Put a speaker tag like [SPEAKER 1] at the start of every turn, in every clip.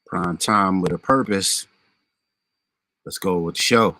[SPEAKER 1] Prime time with a purpose. Let's go with the show.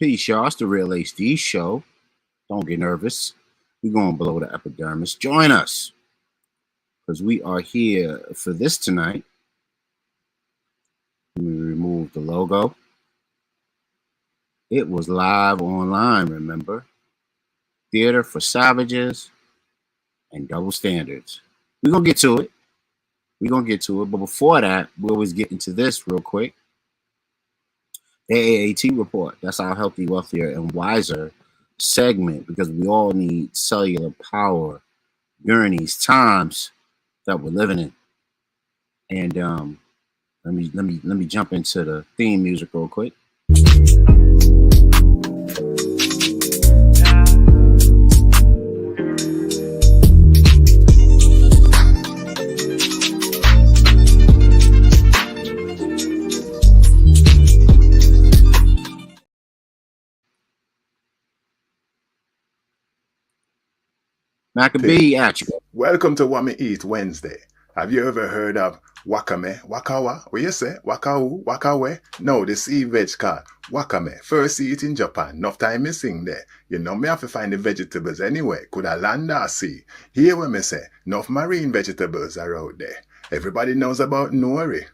[SPEAKER 1] Peace, y'all. It's the Real HD Show. Don't get nervous. We're going below the epidermis. Join us, because we are here for this tonight. We removed the logo. It was live online, remember? Theater for Savages and Double Standards. We're going to get to it. We're going to get to it. But before that, we always get into this real quick. AAAT report. That's our healthy, wealthier, and wiser segment because we all need cellular power during these times that we're living in. And let me jump into the theme music real quick. Maccabee at you.
[SPEAKER 2] Welcome to What Me Eat Wednesday. Have you ever heard of wakame, wakawa? What you say? Wakau, wakawe? No, the sea veg called wakame. First see it in Japan. Enough time missing there. You know me have to find the vegetables anyway. Could I land or sea? Here when me say, enough marine vegetables are out there. Everybody knows about nori.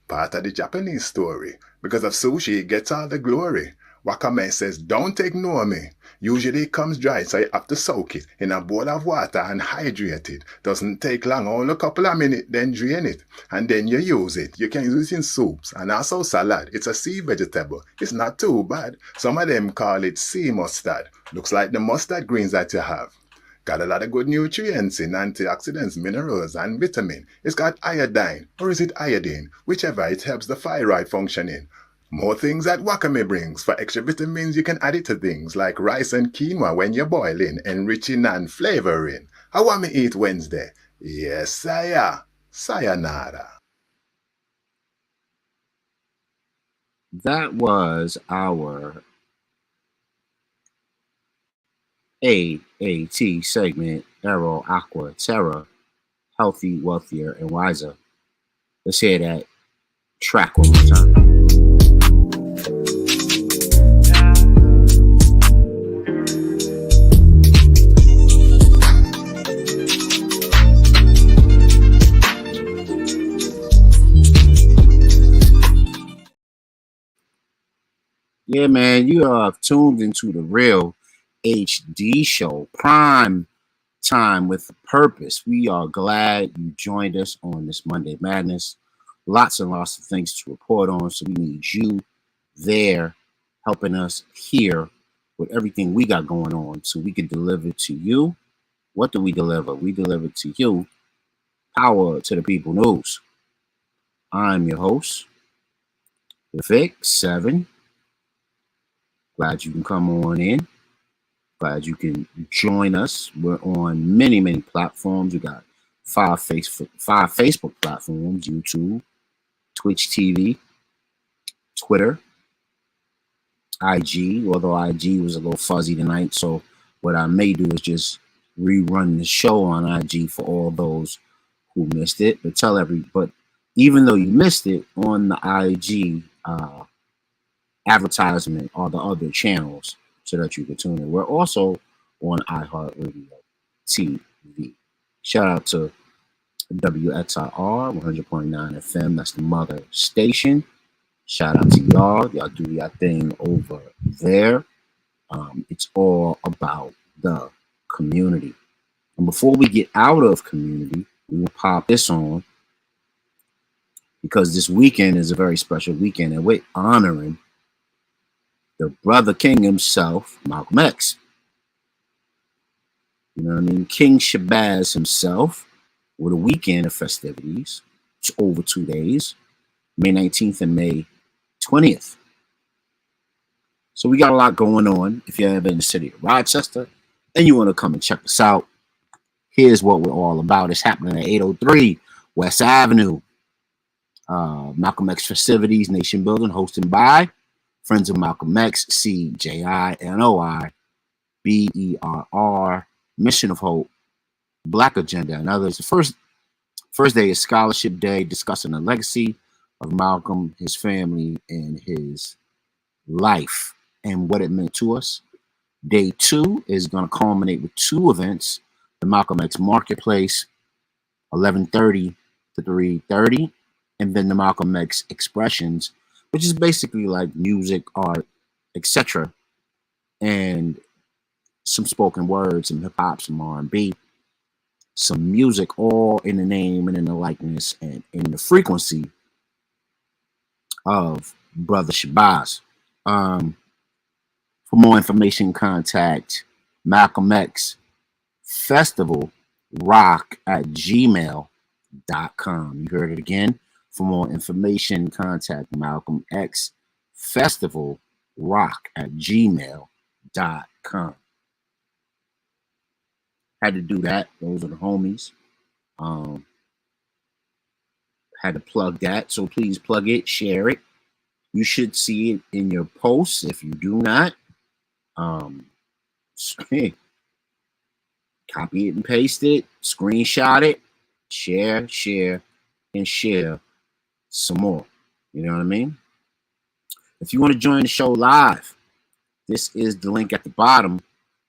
[SPEAKER 2] Part of the Japanese story. Because of sushi, it gets all the glory. Wakame says, don't ignore me. Usually it comes dry, so you have to soak it in a bowl of water and hydrate it. Doesn't take long, only a couple of minutes, then drain it. And then you use it. You can use it in soups and also salad. It's a sea vegetable. It's not too bad. Some of them call it sea mustard. Looks like the mustard greens that you have. Got a lot of good nutrients in antioxidants, minerals, and vitamin. It's got iodine, or is it iodine? Whichever, it helps the thyroid functioning. More things that wakame brings. For extra vitamins, you can add it to things like rice and quinoa when you're boiling, enriching and flavoring. How want me eat Wednesday? Yes, sire. Sayonara.
[SPEAKER 1] That was our AAT segment, Aero Aqua Terra, healthy, wealthier, and wiser. Let's hear that track one more time. Yeah, man, you are tuned into the real HD show, prime time with purpose. We are glad you joined us on this Monday Madness. Lots and lots of things to report on, so we need you there helping us here with everything we got going on so we can deliver to you. What do we deliver? We deliver to you Power to the People News. I'm your host, Vic7. Glad you can come on in. Glad you can join us. We're on many, many platforms. We got five Facebook platforms: YouTube, Twitch TV, Twitter, IG. Although IG was a little fuzzy tonight, so what I may do is just rerun the show on IG for all those who missed it. But even though you missed it on the IG advertisement or the other channels so that you can tune in. We're also on iHeartRadio TV. Shout out to WXIR 100.9 FM. That's the mother station. Shout out to y'all. Y'all do your thing over there. It's all about the community. And before we get out of community, we will pop this on because this weekend is a very special weekend and we're honoring the brother king himself, Malcolm X. You know what I mean? King Shabazz himself with a weekend of festivities. It's over 2 days, May 19th and May 20th. So we got a lot going on. If you're ever in the city of Rochester and you want to come and check us out, here's what we're all about. It's happening at 803 West Avenue. Malcolm X festivities, Nation Building, hosted by Friends of Malcolm X, CJINOI, BERR, Mission of Hope, Black Agenda, and others. The first day is Scholarship Day, discussing the legacy of Malcolm, his family, and his life, and what it meant to us. Day 2 is going to culminate with 2 events: the Malcolm X Marketplace, 11:30 to 3:30, and then the Malcolm X Expressions, which is basically like music, art, etc., and some spoken words, some hip hop, some R&B. some music, all in the name and in the likeness and in the frequency of Brother Shabazz. For more information, contact Malcolm X Festival Rock at gmail.com. You heard it again. For more information, contact Malcolm X Festival Rock at gmail.com. Had to do that. Those are the homies. Had to plug that. So please plug it, share it. You should see it in your posts. If you do not, copy it and paste it, screenshot it, share, and share some more. You know what I mean? If you want to join the show live, this is the link at the bottom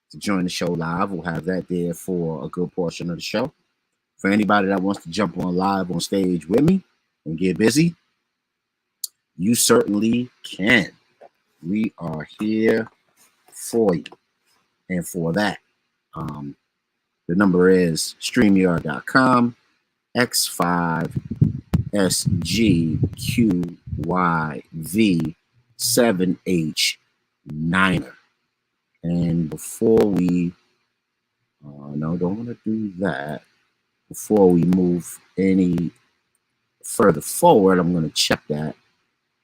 [SPEAKER 1] to join the show live. We'll have that there for a good portion of the show. For anybody that wants to jump on live on stage with me and get busy, you certainly can. We are here for you and for that. The number is StreamYard.com X5SGQYV7H9er. And before we, no, don't want to do that. Before we move any further forward, I'm going to check that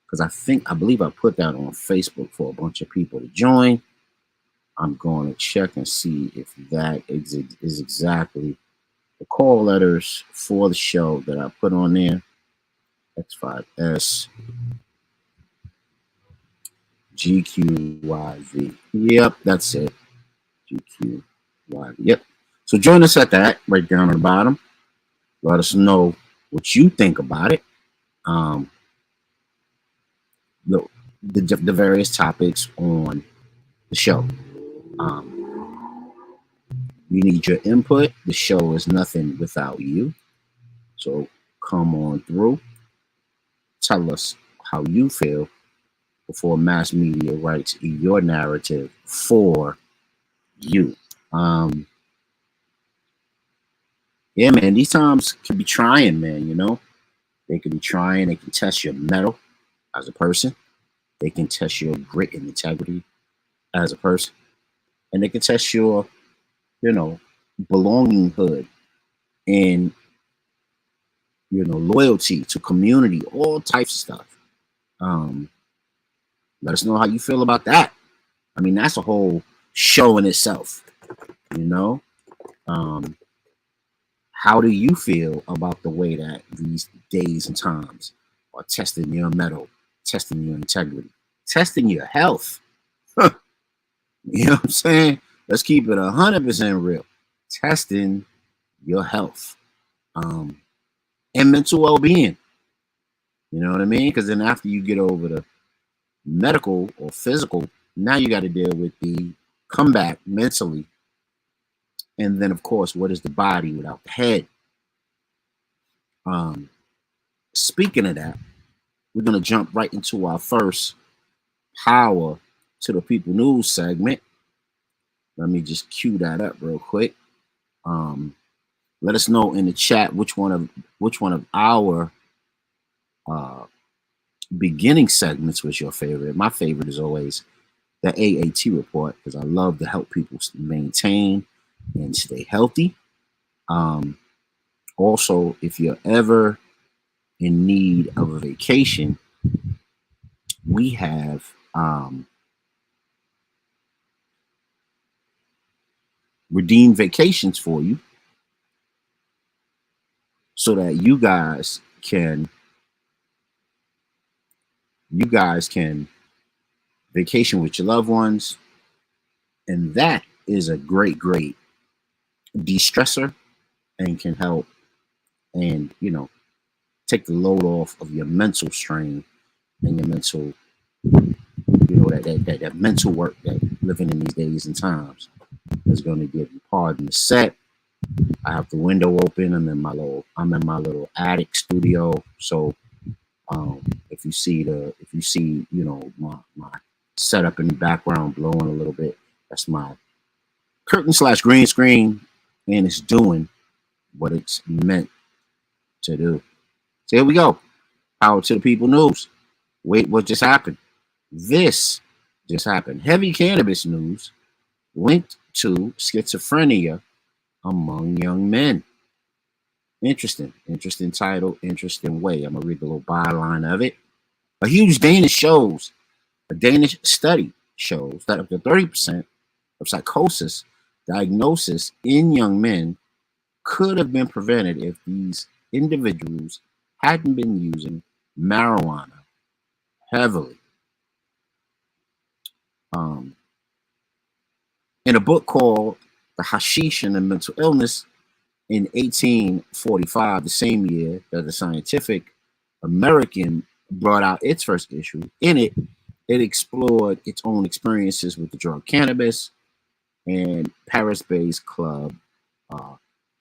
[SPEAKER 1] because I believe I put that on Facebook for a bunch of people to join. I'm going to check and see if that is exactly the call letters for the show that I put on there. X5S GQYV. Yep, that's it. GQYV. Yep. So join us at that right down on the bottom. Let us know what you think about it. The various topics on the show. We need your input. The show is nothing without you. So come on through. Tell us how you feel before mass media writes your narrative for you. Yeah, man, these times can be trying, man, you know. They can be trying. They can test your mettle as a person. They can test your grit and integrity as a person. And they can test your, belonginghood and, loyalty to community, all types of stuff. Let us know how you feel about that. I mean, that's a whole show in itself, you know. How do you feel about the way that these days and times are testing your mettle, testing your integrity, testing your health? You know what I'm saying? Let's keep it 100% real. Testing your health and mental well-being. You know what I mean? Because then after you get over the medical or physical, now you got to deal with the comeback mentally. And then, of course, what is the body without the head? Speaking of that, we're going to jump right into our first Power to the People News segment. Let me just cue that up real quick. Let us know in the chat which one of our beginning segments was your favorite. My favorite is always the AAT report because I love to help people maintain and stay healthy. Also, if you're ever in need of a vacation, we have redeemed vacations for you so that you guys can vacation with your loved ones, and that is a great de-stressor and can help and take the load off of your mental strain and your mental that mental work that living in these days and times is going to give you. Pardon the set. I have the window open. I'm in my little attic studio. So if you see my setup in the background blowing a little bit, that's my curtain / green screen, and it's doing what it's meant to do. So here we go. Power to the people news. Wait, what just happened? This just happened. Heavy cannabis news linked to schizophrenia among young men. Interesting title, interesting way. I'm gonna read the little byline of it. A Danish study shows that up to 30% of psychosis diagnosis in young men could have been prevented if these individuals hadn't been using marijuana heavily. Um, in a book called The Hashish and the Mental Illness in 1845, the same year that the Scientific American brought out its first issue, in it, it explored its own experiences with the drug cannabis and Paris-based club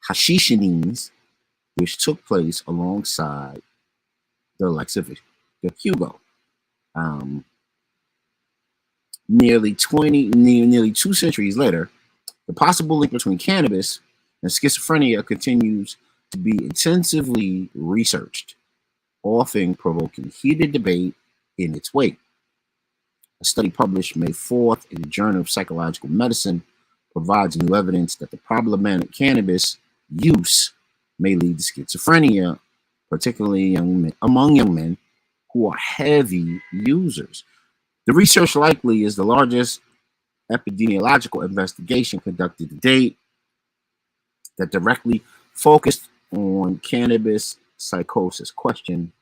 [SPEAKER 1] Hashishines, which took place alongside the likes of the Hugo. Um, nearly 2 centuries later, the possible link between cannabis and schizophrenia continues to be intensively researched, often provoking heated debate in its wake. A study published May 4th in the Journal of Psychological Medicine provides new evidence that the problematic cannabis use may lead to schizophrenia, particularly among young men who are heavy users. The research likely is the largest epidemiological investigation conducted to date that directly focused on cannabis psychosis question,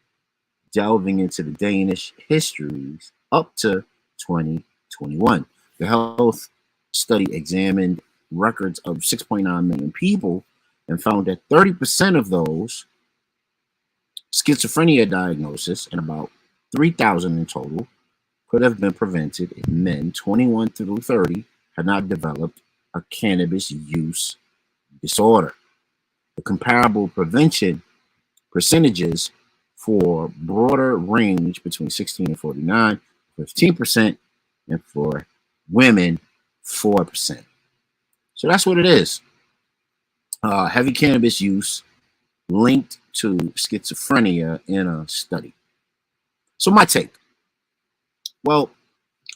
[SPEAKER 1] delving into the Danish histories up to 2021. The health study examined records of 6.9 million people and found that 30% of those schizophrenia diagnosis, and about 3,000 in total, could have been prevented if men 21 through 30 had not developed a cannabis use disorder. The comparable prevention percentages for broader range between 16 and 49, 15%, and for women, 4%. So that's what it is. Heavy cannabis use linked to schizophrenia in a study. So my take. Well,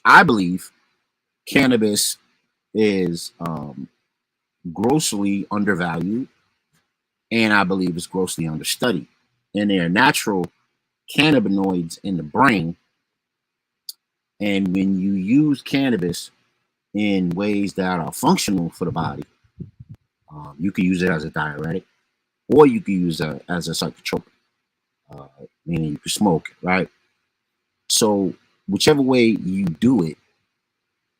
[SPEAKER 1] I believe cannabis is grossly undervalued, and I believe it's grossly understudied. And there are natural cannabinoids in the brain, and when you use cannabis in ways that are functional for the body, you can use it as a diuretic, or you can use it as a psychotropic, meaning you can smoke it, right? So whichever way you do it,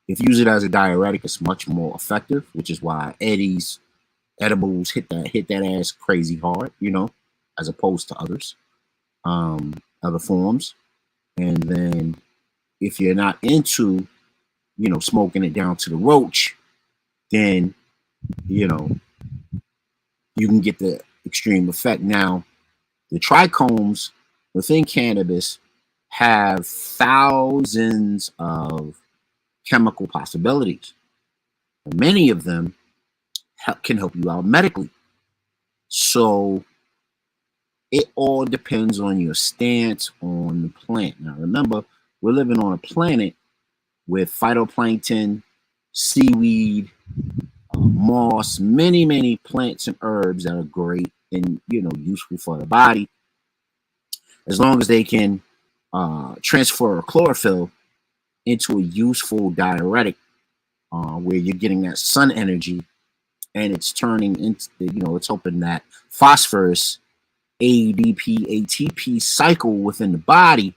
[SPEAKER 1] if you use it as a diuretic, it's much more effective, which is why edibles hit that ass crazy hard, as opposed to other forms. And then if you're not into, smoking it down to the roach, then you can get the extreme effect. Now, the trichomes within cannabis have thousands of chemical possibilities. And many of them can help you out medically. So it all depends on your stance on the plant. Now, remember, we're living on a planet with phytoplankton, seaweed, moss, many plants and herbs that are great and useful for the body, as long as they can transfer chlorophyll into a useful diuretic, where you're getting that sun energy, and it's turning into it's hoping that phosphorus ADP ATP cycle within the body.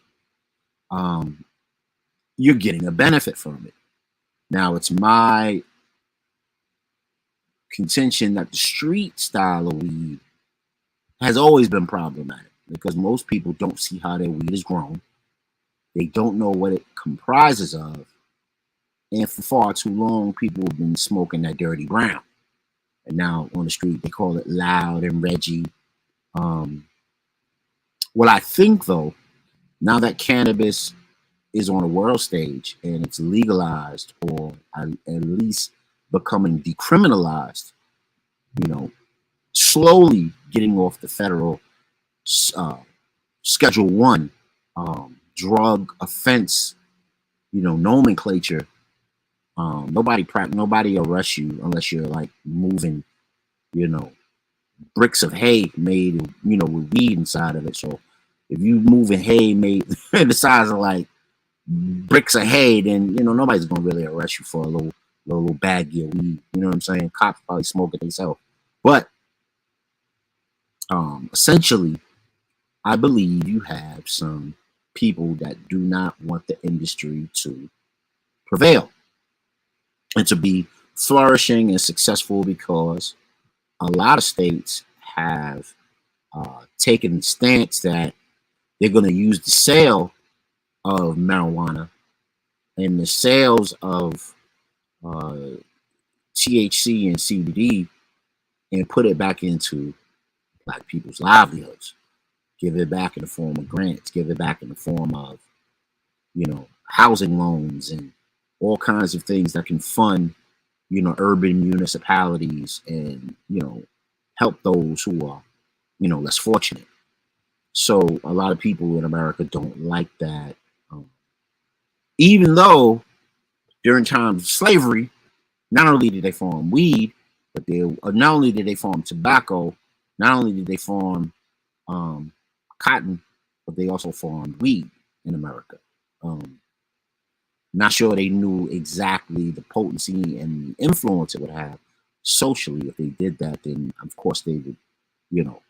[SPEAKER 1] You're getting a benefit from it. Now, it's my contention that the street style of weed has always been problematic because most people don't see how their weed is grown. They don't know what it comprises of. And for far too long, people have been smoking that dirty brown. And now on the street, they call it loud and Reggie. What I think, though, now that cannabis is on a world stage and it's legalized, or at least becoming decriminalized, slowly getting off the federal uh, Schedule One drug offense, nomenclature. Nobody arrests you unless you're like moving, you know, bricks of hay made, with weed inside of it. So if you moving hay made the size of like bricks of hay, then nobody's gonna really arrest you for a little baggie of weed. You know what I'm saying? Cops probably smoke it themselves. But essentially, I believe you have some people that do not want the industry to prevail and to be flourishing and successful, because a lot of states have taken the stance that they're going to use the sale of marijuana and the sales of uh, THC and CBD and put it back into Black people's livelihoods. Give it back in the form of grants. Give it back in the form of, housing loans and all kinds of things that can fund, urban municipalities and, help those who are, less fortunate. So a lot of people in America don't like that. Um, Even though during times of slavery, not only did they farm weed, but not only did they farm tobacco, not only did they farm um, cotton, but they also farmed weed in America. Um, Not sure they knew exactly the potency and the influence it would have socially. If they did that, then of course they would, you know,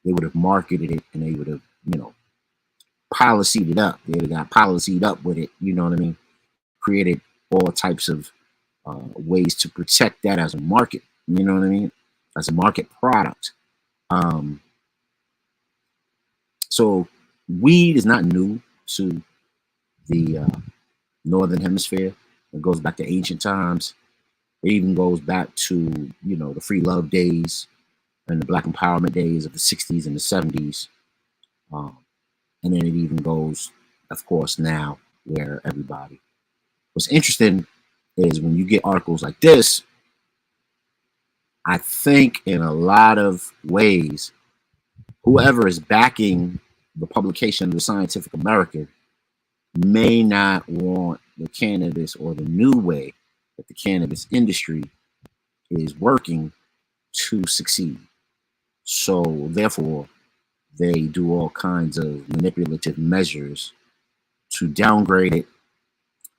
[SPEAKER 1] they would have marketed it and they would have, policied it up. They would have got policied up with it. You know what I mean? Created all types of ways to protect that as a market. You know what I mean? As a market product. Um, so weed is not new to the northern hemisphere. It goes back to ancient times. It even goes back to the free love days and the black empowerment days of the 60s and the 70s. Um, and then it even goes, of course, now where everybody. What's interesting is when you get articles like this, I think in a lot of ways, whoever is backing the publication of the Scientific American may not want the cannabis or the new way that the cannabis industry is working to succeed. So therefore, they do all kinds of manipulative measures to downgrade it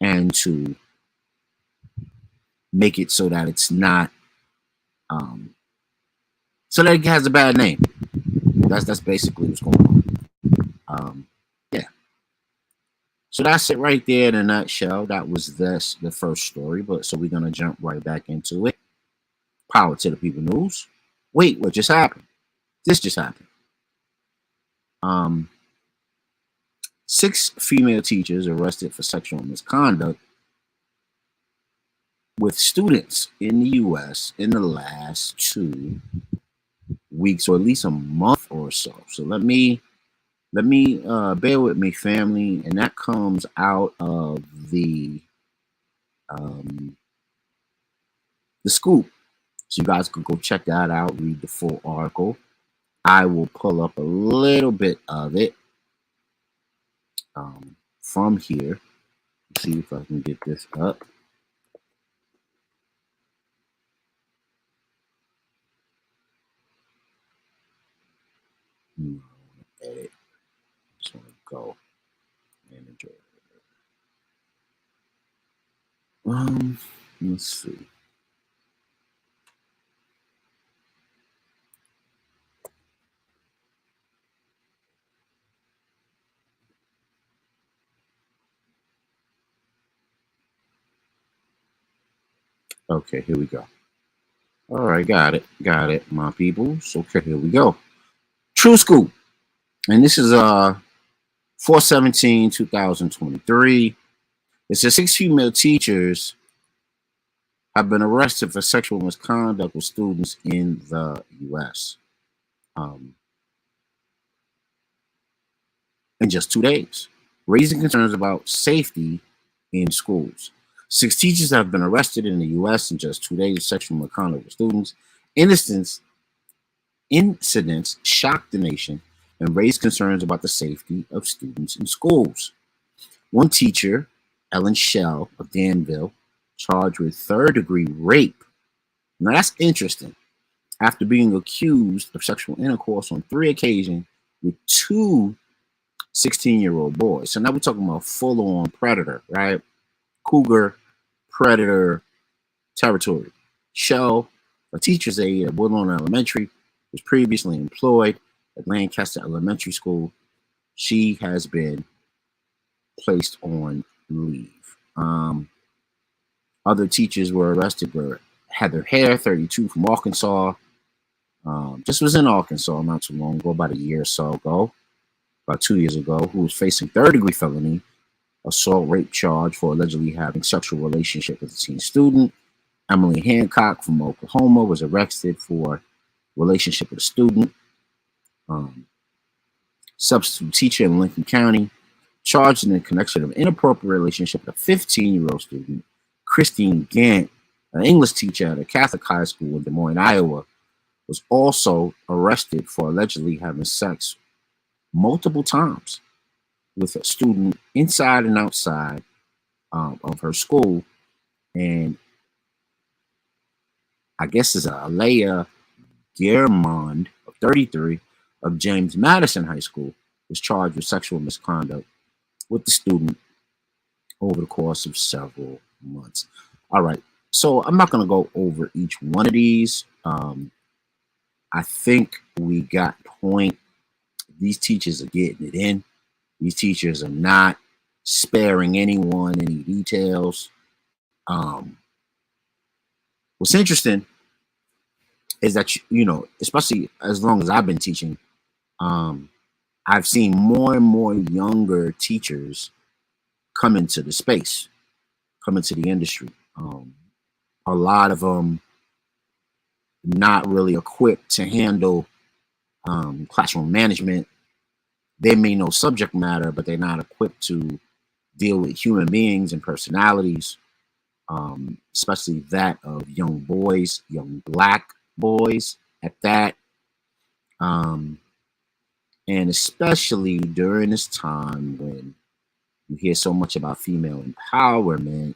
[SPEAKER 1] and to make it so that it's not, so that it has a bad name. That's basically what's going on. Yeah. So that's it right there in a nutshell. That was the first story, but so we're gonna jump right back into it. Power to the people news. Wait, what just happened? This just happened. Um, 6 female teachers arrested for sexual misconduct with students in the U.S. in the last 2 weeks, or at least a month or so. So let me bear with me, family, and that comes out of um, the Scoop. So you guys can go check that out, read the full article. I will pull up a little bit of it from here. See if I can get this up. Edit. Just want to go and enjoy it. Let's see. Okay, here we go. All right, got it, my people. So okay, here we go. True Scoop, and this is 4/17/2023. It says 6 female teachers have been arrested for sexual misconduct with students in the U.S. Um, in just 2 days, raising concerns about safety in schools. 6 teachers have been arrested in the U.S. in just 2 days, sexual misconduct with students. In instance, incidents shocked the nation and raised concerns about the safety of students in schools. One teacher, Ellen Shell of Danville, charged with third-degree rape. Now that's interesting. After being accused of sexual intercourse on 3 occasions with two 16-year-old boys. So now we're talking about full-on predator, right? Cougar predator territory. Shell, a teacher's aide at Woodlawn Elementary, was previously employed at Lancaster Elementary School. She has been placed on leave. Other teachers were arrested were Heather Hare, 32, from Arkansas. This was in Arkansas not too long ago, about a year or so ago, about 2 years ago, who was facing third-degree felony assault rape charge for allegedly having sexual relationship with a teen student. Emily Hancock from Oklahoma was arrested for relationship with a student. Substitute teacher in Lincoln County charged in the connection of inappropriate relationship with a 15-year-old student. Christine Gant, an English teacher at a Catholic high school in Des Moines, Iowa, was also arrested for allegedly having sex multiple times with a student inside and outside of her school. And I guess it's Alea Guermond, of 33, of James Madison High School, was charged with sexual misconduct with the student over the course of several months. All right, so I'm not going to go over each one of these. I think we got the point. These teachers are getting it in. These teachers are not sparing anyone any details. What's interesting is that, especially as long as I've been teaching, I've seen more and more younger teachers come into the space, come into the industry. A lot of them not really equipped to handle classroom management. They may know subject matter, but they're not equipped to deal with human beings and personalities, especially that of young boys, young Black boys at that. And especially during this time when you hear so much about female empowerment,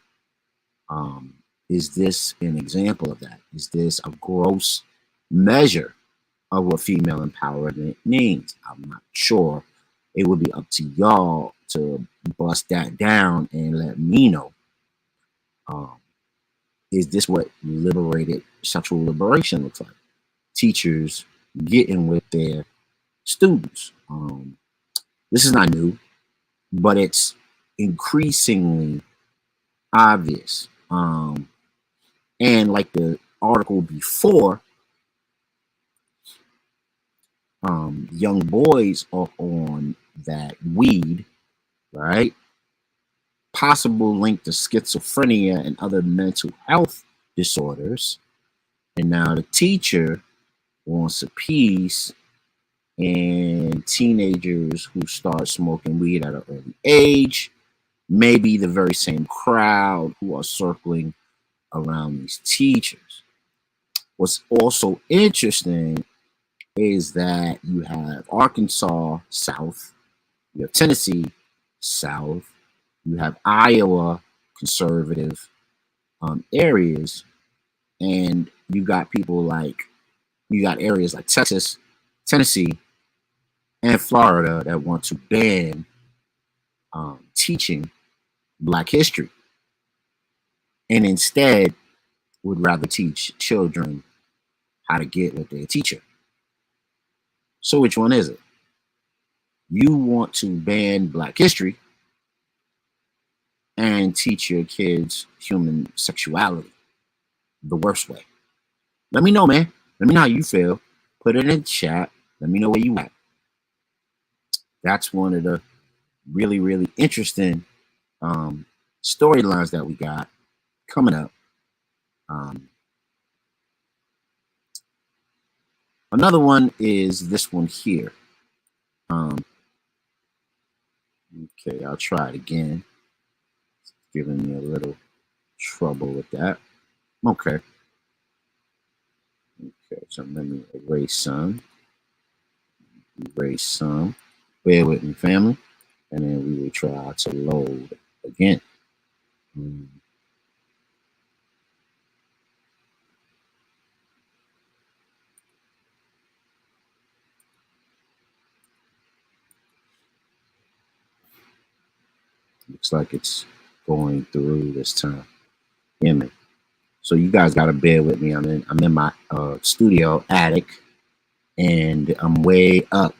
[SPEAKER 1] is this an example of that? Is this a gross measure of what female empowerment means? I'm not sure. It would be up to y'all to bust that down and let me know. Is this what liberated sexual liberation looks like? Teachers getting with their students. This is not new, but it's increasingly obvious. And like the article before, young boys are on that weed, right? Possible link to schizophrenia and other mental health disorders. And now the teacher wants a piece, and teenagers who start smoking weed at an early age may be the very same crowd who are circling around these teachers. What's also interesting is that you have Arkansas South, you have Tennessee South, you have Iowa conservative areas, and you got areas like Texas, Tennessee, and Florida that want to ban teaching Black history, and instead would rather teach children how to get with their teacher. So which one is it? You want to ban Black history and teach your kids human sexuality the worst way. Let me know, man. Let me know how you feel. Put it in the chat. Let me know where you at. That's one of the really, really interesting storylines that we got coming up. Another one is this one here. Okay, I'll try it again. It's giving me a little trouble with that. Okay. Okay, so let me erase some. Erase some. Bear with me, family. And then we will try to load again. Mm, Looks like it's going through this time. Yeah, man. So you guys gotta bear with me. I'm in my studio attic, and I'm way up.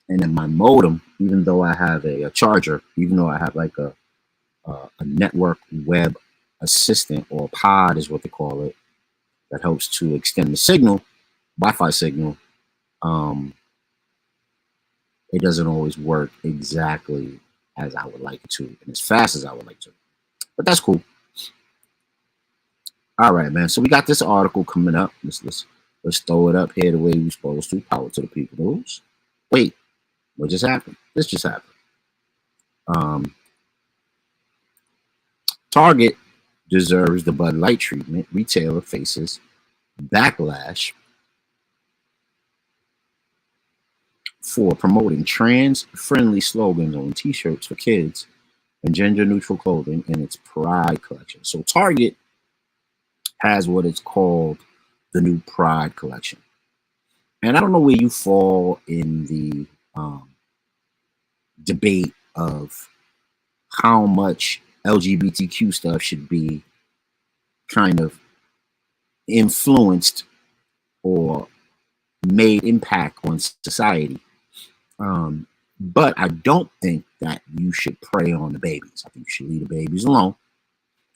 [SPEAKER 1] And then my modem, even though I have a charger, even though I have like a network web assistant, or pod is what they call it, that helps to extend the signal, Wi-Fi signal. Um, it doesn't always work exactly as I would like it to, and as fast as I would like to. But that's cool. All right, man. So we got this article coming up. Let's throw it up here the way we're supposed to. Power to the people news. Wait, what just happened? This just happened. Um, Target deserves the Bud Light treatment. Retailer faces backlash for promoting trans-friendly slogans on T-shirts for kids and gender-neutral clothing in its Pride collection. So Target has what it's called the new Pride collection, and I don't know where you fall in the debate of how much LGBTQ stuff should be kind of influenced or made impact on society. But I don't think that you should prey on the babies. I think you should leave the babies alone.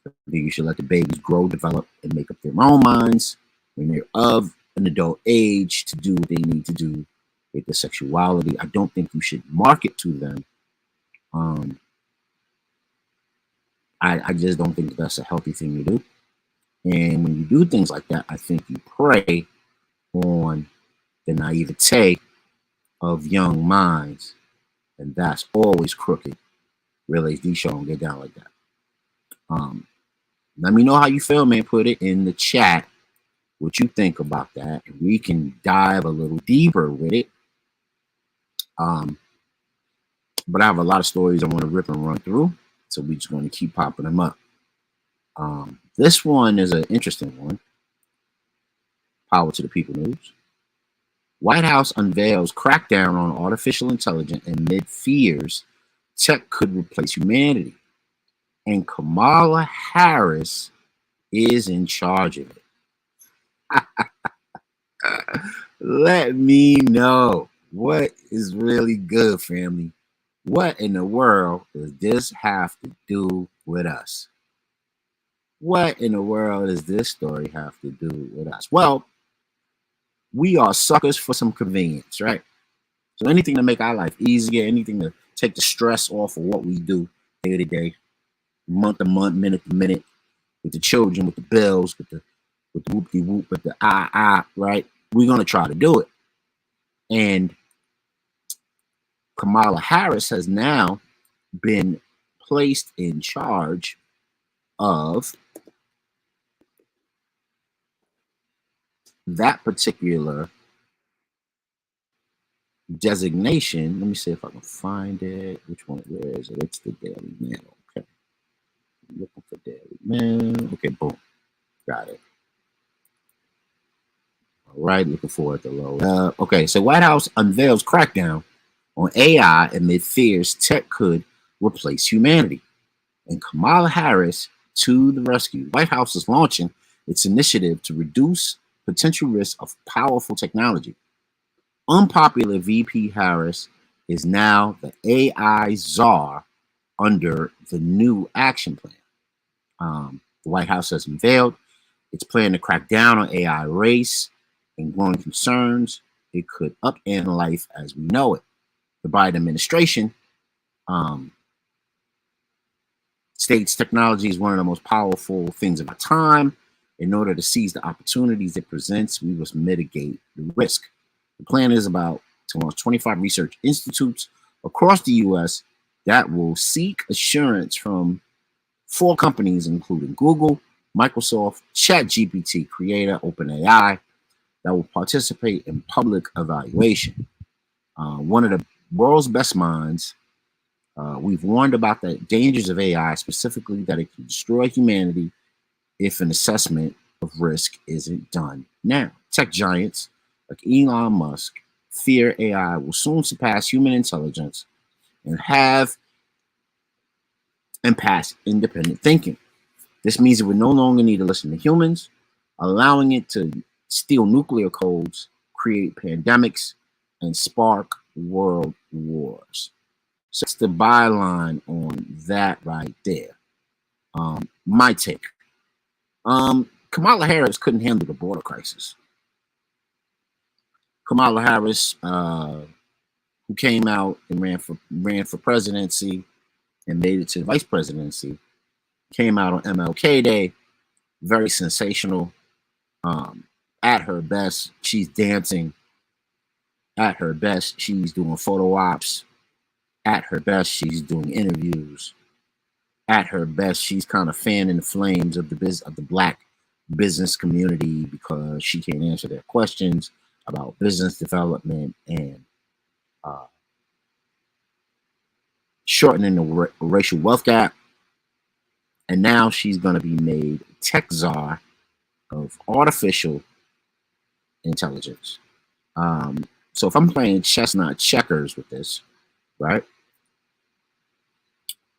[SPEAKER 1] I think you should let the babies grow, develop, and make up their own minds when they're of an adult age to do what they need to do with their sexuality. I don't think you should market to them. Um, I just don't think that's a healthy thing to do. And when you do things like that, I think you prey on the naivete of young minds, and that's always crooked. Real HD show don't get down like that. Um, Let me know how you feel, man. Put it in the chat what you think about that, and we can dive a little deeper with it. Um, but I have a lot of stories I want to rip and run through, so we're just going to keep popping them up. This one is an interesting one. Power to the people news. White House unveils crackdown on artificial intelligence amid fears tech could replace humanity. And Kamala Harris is in charge of it. Let me know what is really good, family. What in the world does this have to do with us? What in the world does this story have to do with us? Well, we are suckers for some convenience, right? So anything to make our life easier, anything to take the stress off of what we do day to day, month to month, minute to minute, with the children, with the bills, with the whoop de whoop, with the right? We're gonna try to do it. And Kamala Harris has now been placed in charge of that particular designation. Let me see if I can find it. Which one? Where is it? It's the Daily Mail. Okay. I'm looking for Daily Mail. Okay, boom. Got it. All right, looking forward to load up. Okay, so White House unveils crackdown on AI amid fears tech could replace humanity. And Kamala Harris to the rescue. White House is launching its initiative to reduce potential risk of powerful technology. Unpopular VP Harris is now the AI czar under the new action plan. The White House has unveiled its plan to crack down on AI race and growing concerns it could upend life as we know it. The Biden administration states technology is one of the most powerful things of our time. In order to seize the opportunities it presents, we must mitigate the risk. The plan is about to launch 25 research institutes across the U.S. that will seek assurance from 4 companies, including Google, Microsoft, ChatGPT creator, OpenAI, that will participate in public evaluation. One of the world's best minds, we've warned about the dangers of AI, specifically that it can destroy humanity if an assessment of risk isn't done now. Tech giants like Elon Musk fear AI will soon surpass human intelligence and pass independent thinking. This means it would no longer need to listen to humans, allowing it to steal nuclear codes, create pandemics, and spark world wars. So that's the byline on that right there. My take. Kamala Harris couldn't handle the border crisis. Kamala Harris, who came out and ran for presidency and made it to the vice presidency, came out on MLK Day, very sensational. At her best, she's dancing. At her best, she's doing photo ops. At her best, she's doing interviews. At her best, she's kind of fanning the flames of the black business community because she can't answer their questions about business development and shortening the racial wealth gap. And now she's going to be made tech czar of artificial intelligence. So if I'm playing chess, not checkers with this, right?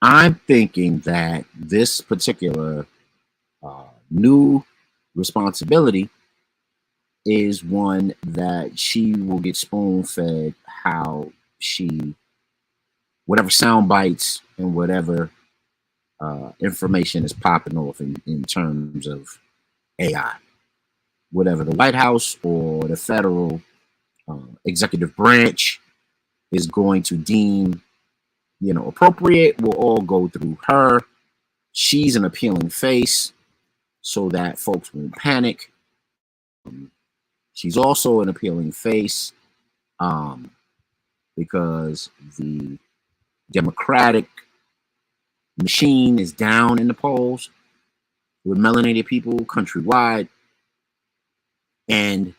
[SPEAKER 1] I'm thinking that this particular new responsibility is one that she will get spoon fed how whatever sound bites and whatever information is popping off in terms of AI. Whatever the White House or the federal executive branch is going to deem, appropriate, will all go through her. She's an appealing face so that folks won't panic. She's also an appealing face because the Democratic machine is down in the polls with melanated people countrywide. And,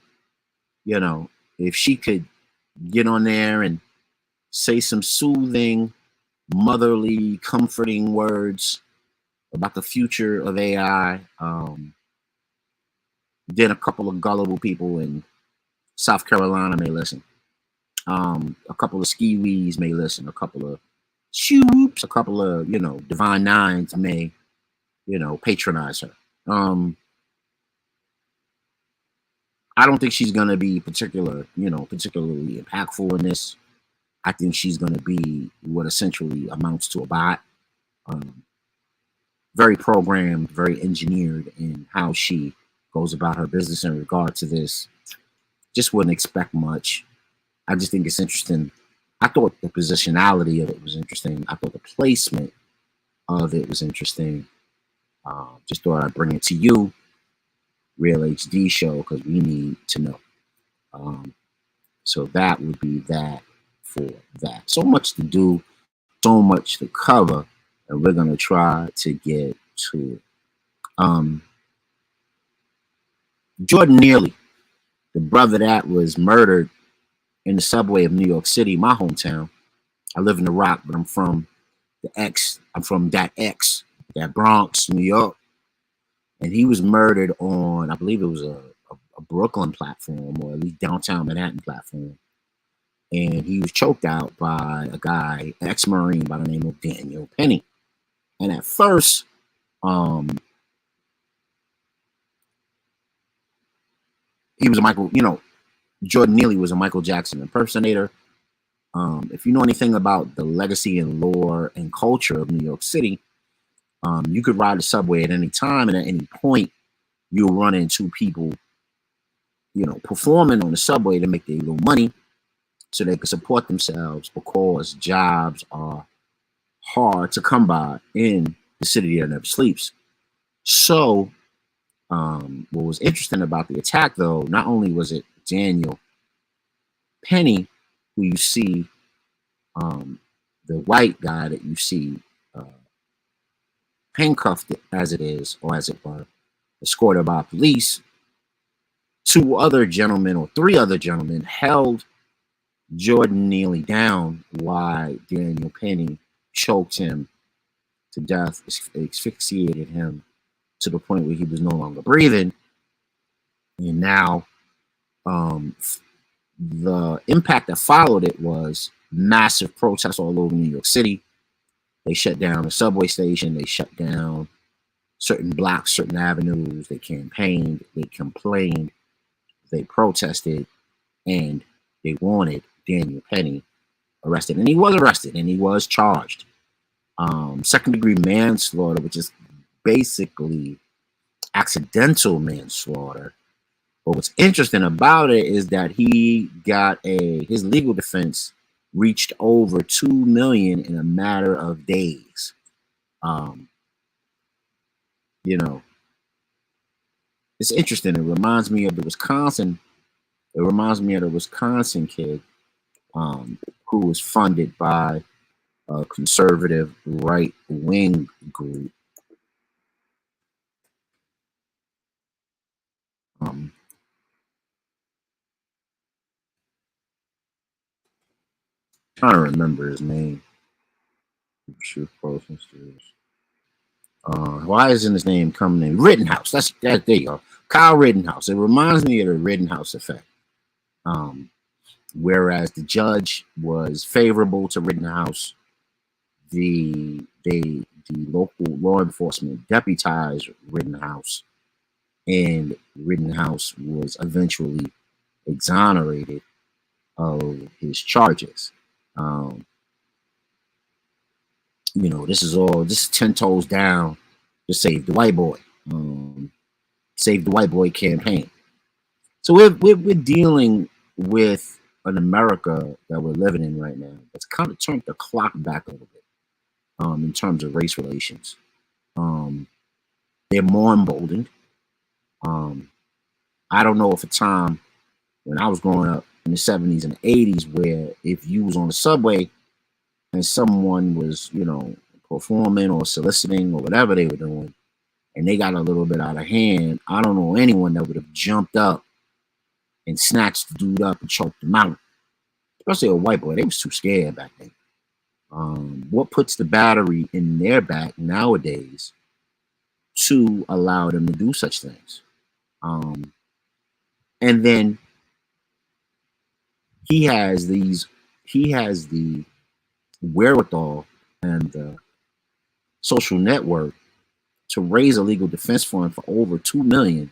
[SPEAKER 1] if she could get on there and say some soothing, motherly, comforting words about the future of AI, then a couple of gullible people in South Carolina may listen. A couple of skiwees may listen. A couple of shoops, a couple of, divine nines may, patronize her. I don't think she's going to be particularly impactful in this. I think she's going to be what essentially amounts to a bot. Very programmed, very engineered in how she goes about her business in regard to this. Just wouldn't expect much. I just think it's interesting. I thought the positionality of it was interesting. I thought the placement of it was interesting. Just thought I'd bring it to you, Real HD Show, because we need to know. So that would be that for that. So much to do, so much to cover, and we're going to try to get to it. Jordan Neely, the brother that was murdered in the subway of New York City, my hometown. I live in the Rock, but I'm from that Bronx, New York. And he was murdered on, I believe it was a Brooklyn platform, or at least downtown Manhattan platform. And he was choked out by a guy, an ex-Marine by the name of Daniel Penny. And at first, he was Jordan Neely was a Michael Jackson impersonator. If you know anything about the legacy and lore and culture of New York City, you could ride the subway at any time, and at any point, you'll run into people, performing on the subway to make their little money so they can support themselves, because jobs are hard to come by in the city that never sleeps. So, what was interesting about the attack, though, not only was it Daniel Penny, who you see, the white guy that you see handcuffed as it is, or as it were, escorted by police two other gentlemen or three other gentlemen held Jordan Neely down while Daniel Penny choked him to death, asphyxiated him to the point where he was no longer breathing. And now um, the impact that followed it was massive protests all over New York City. They shut down the subway station. They shut down certain blocks, certain avenues. They campaigned. They complained. They protested. And they wanted Daniel Penny arrested. And he was arrested and he was charged. Second degree manslaughter, which is basically accidental manslaughter. But what's interesting about it is that he got his legal defense reached over 2 million in a matter of days. Um, you know, it's interesting. It reminds me of the Wisconsin. It reminds me of the Wisconsin kid who was funded by a conservative right wing group. Um, Trying to remember his name. Why isn't his name coming in? Rittenhouse. That's that. There you go. Kyle Rittenhouse. It reminds me of the Rittenhouse effect. Um, Whereas the judge was favorable to Rittenhouse, the local law enforcement deputized Rittenhouse, and Rittenhouse was eventually exonerated of his charges. Um, this is 10 toes down to save the white boy, save the white boy campaign. So we're dealing with an America that we're living in right now that's kind of turned the clock back a little bit in terms of race relations. Um, they're more emboldened. Um, I don't know if a time when I was growing up in the 70s and 80s where if you was on the subway and someone was, performing or soliciting or whatever they were doing, and they got a little bit out of hand, I don't know anyone that would have jumped up and snatched the dude up and choked him out. Especially a white boy. They was too scared back then. What puts the battery in their back nowadays to allow them to do such things? And then he has the wherewithal and the social network to raise a legal defense fund for over 2 million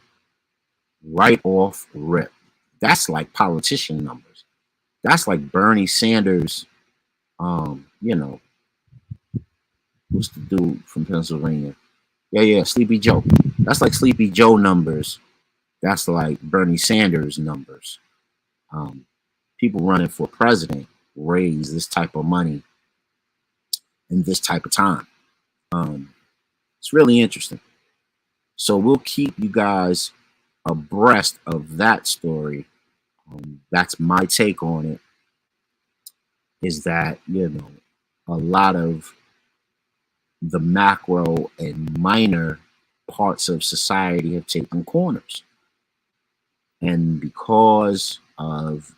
[SPEAKER 1] right off rip. That's like politician numbers. That's like Bernie Sanders. You know, what's the dude from Pennsylvania? Yeah, Sleepy Joe. That's like Sleepy Joe numbers. That's like Bernie Sanders numbers. Um, People running for president raise this type of money in this type of time. It's really interesting. So we'll keep you guys abreast of that story. That's my take on it. Is that a lot of the macro and minor parts of society have taken corners, and because of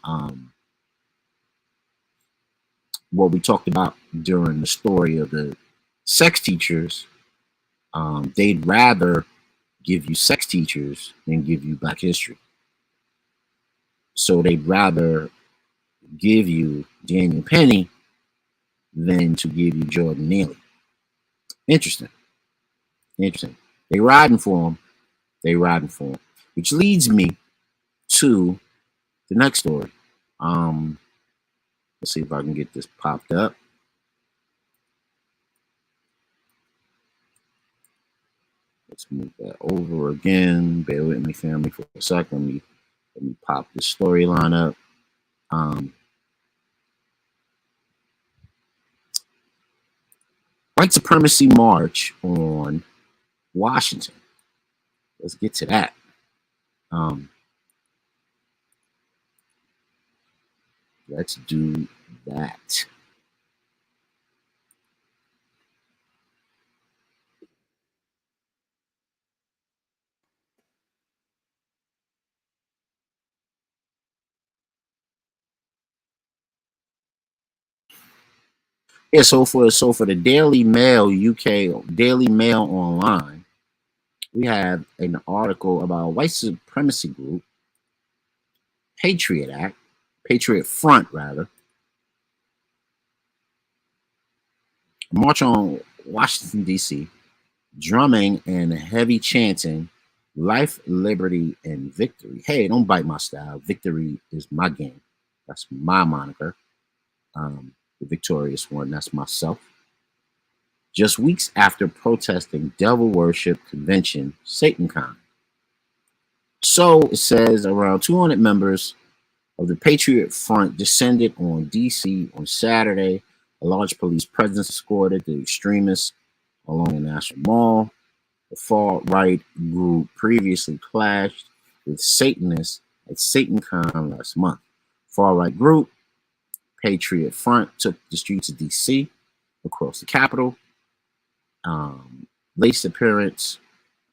[SPEAKER 1] what we talked about during the story of the sex teachers, they'd rather give you sex teachers than give you Black history. So they'd rather give you Daniel Penny than to give you Jordan Neely. Interesting. Interesting. They riding for him. They riding for him. Which leads me to the next story. Let's see if I can get this popped up. Let's move that over again. Bear with me, family, for a second. Let me pop this storyline up. White supremacy march on Washington. Let's get to that. Let's do that. Yeah, so for the Daily Mail UK, Daily Mail online, we have an article about white supremacy group Patriot Act, Patriot Front rather, march on Washington D.C., drumming and heavy chanting, life, liberty, and victory. Hey, don't bite my style. Victory is my game. That's my moniker. The victorious one. That's myself. Just weeks after protesting devil worship convention, SatanCon. So it says around 200 members of the Patriot Front descended on D.C. on Saturday. A large police presence escorted the extremists along the National Mall. The far-right group previously clashed with Satanists at SatanCon last month. Far-right group Patriot Front took the streets of D.C. across the Capitol. Latest appearance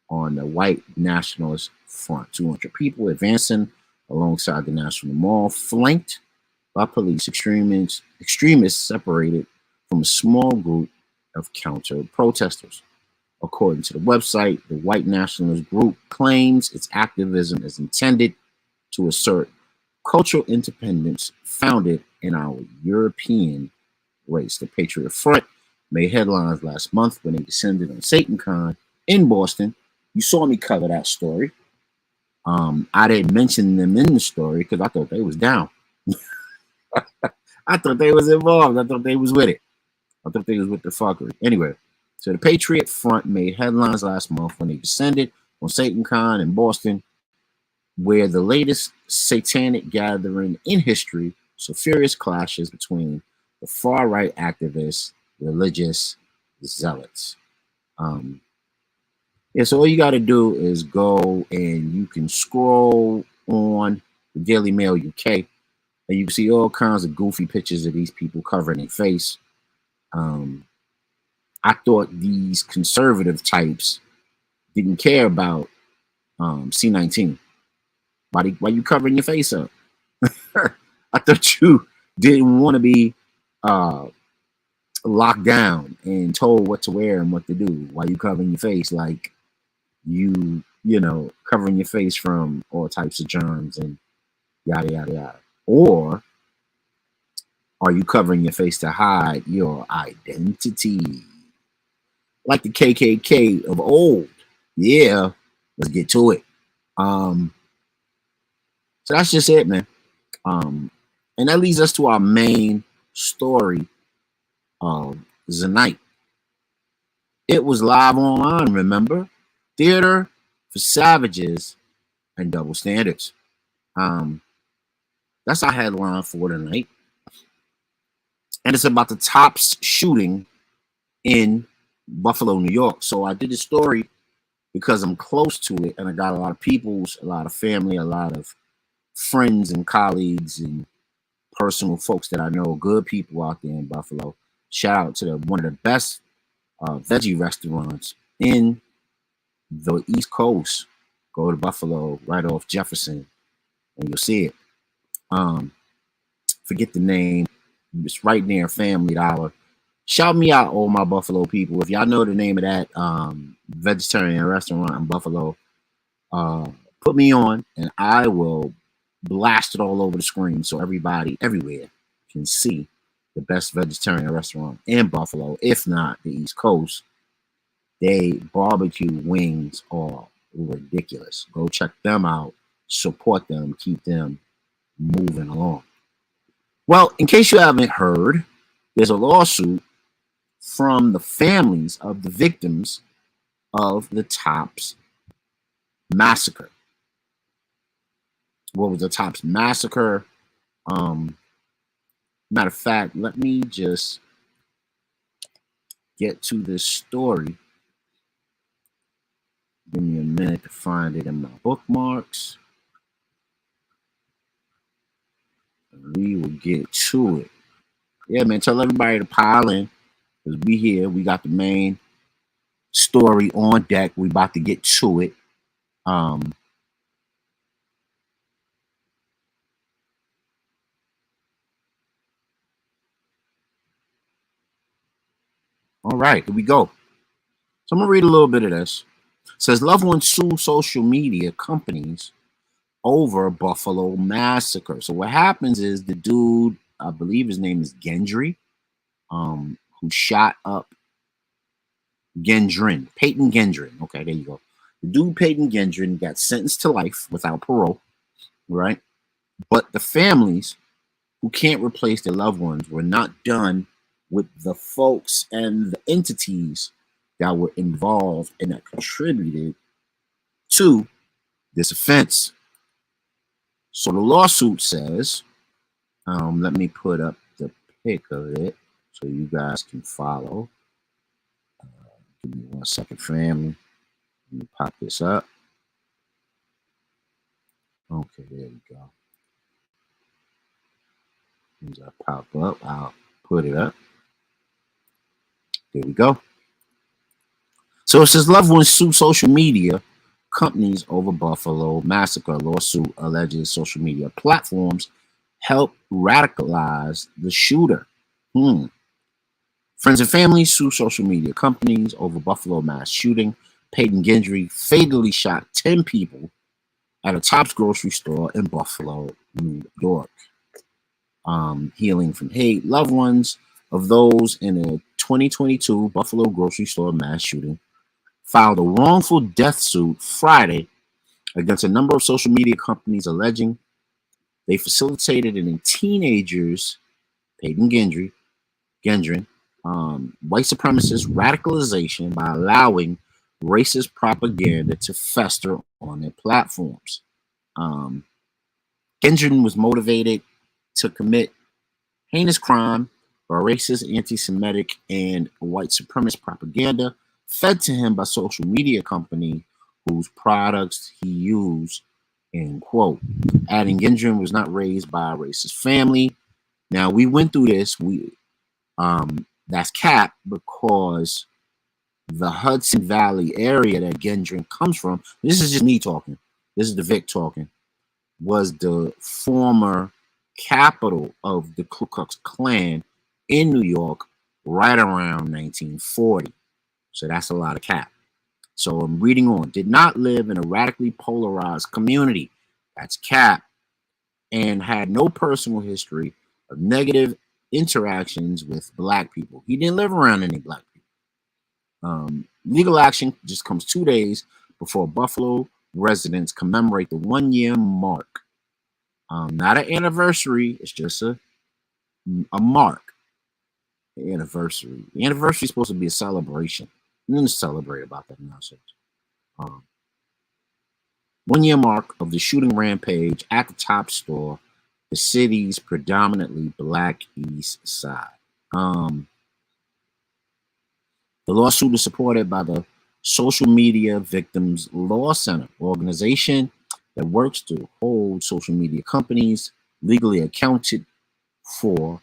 [SPEAKER 1] on the white nationalist front. 200 people advancing alongside the National Mall, flanked by police. Extremists separated from a small group of counter protesters. According to the website, the white nationalist group claims its activism is intended to assert cultural independence founded in our European race. The Patriot Front made headlines last month when they descended on SatanCon in Boston. You saw me cover that story. I didn't mention them in the story because I thought they was down. I thought they was involved. I thought they was with it. I thought they was with the fuckery. Anyway, so the Patriot Front made headlines last month when they descended on SatanCon in Boston, where the latest satanic gathering in history saw furious clashes between the far-right activists, religious zealots. Um, yeah, so all you got to do is go and you can scroll on the Daily Mail UK, and you can see all kinds of goofy pictures of these people covering their face. Um, I thought these conservative types didn't care about C19. Why you covering your face up? I thought you didn't want to be uh, locked down and told what to wear and what to do. Why you covering your face like covering your face from all types of germs and yada yada yada? Or are you covering your face to hide your identity? Like the KKK of old. Yeah, let's get to it. Um, so that's just it, man. And that leads us to our main story of the night. It was live online, remember? Theater for Savages and Double Standards. Um, that's our headline for tonight. And it's about the Tops shooting in Buffalo, New York. So I did this story because I'm close to it and I got a lot of peoples, a lot of family, a lot of friends and colleagues and personal folks that I know, good people out there in Buffalo. Shout out to one of the best veggie restaurants in the East Coast. Go to Buffalo, right off Jefferson, and you'll see it. Um, Forget the name. It's right near Family Dollar. Shout me out, all my Buffalo people. If y'all know the name of that vegetarian restaurant in Buffalo, uh, put me on, and I will blast it all over the screen so everybody everywhere can see the best vegetarian restaurant in Buffalo, if not the East Coast. They barbecue wings are ridiculous. Go check them out, support them, keep them moving along. Well, in case you haven't heard, there's a lawsuit from the families of the victims of the Tops massacre. What was the Tops massacre? Um, Matter of fact, let me just get to this story. Give me a minute to find it in my bookmarks. We will get to it. Yeah, man, tell everybody to pile in because we here. We got the main story on deck. We about to get to it. Um, All right, here we go. So I'm gonna read a little bit of this. It says loved ones sue social media companies over Buffalo massacre. So what happens is the dude, I believe his name is Gendry, who shot up Peyton Gendron. Okay, there you go. The dude Peyton Gendron got sentenced to life without parole, right? But the families who can't replace their loved ones were not done with the folks and the entities that were involved and that contributed to this offense. So the lawsuit says, let me put up the pic of it so you guys can follow. Give me 1 second, family. Let me pop this up. Okay, there we go. As I pop up, I'll put it up. There we go. So it says loved ones sue social media companies over Buffalo massacre. Lawsuit alleges social media platforms help radicalize the shooter. Friends and family sue social media companies over Buffalo mass shooting. Peyton Gendry fatally shot 10 people at a Tops grocery store in Buffalo, New York. Healing from hate. Loved ones of those in a 2022 Buffalo grocery store mass shooting filed a wrongful death suit Friday against a number of social media companies alleging they facilitated in teenagers, Peyton Gendron, white supremacist radicalization by allowing racist propaganda to fester on their platforms. Gendron was motivated to commit heinous crime by racist, anti-Semitic, and white supremacist propaganda fed to him by social media company whose products he used, end quote. Adding Gendron was not raised by a racist family. Now we went through this. That's cap because the Hudson Valley area that Gendron comes from. This is just me talking. This is the Vic talking. Was the former capital of the Ku Klux Klan in New York right around 1940. So that's a lot of cap. So I'm reading on. Did not live in a radically polarized community. That's cap. And had no personal history of negative interactions with black people. He didn't live around any black people. Legal action just comes 2 days before Buffalo residents commemorate the 1 year mark. Not an anniversary, it's just a mark. Anniversary. The anniversary is supposed to be a celebration. And then celebrate about that nonsense. 1 year mark of the shooting rampage at the Top store, the city's predominantly black east side. The lawsuit is supported by the Social Media Victims Law Center, organization that works to hold social media companies legally accounted for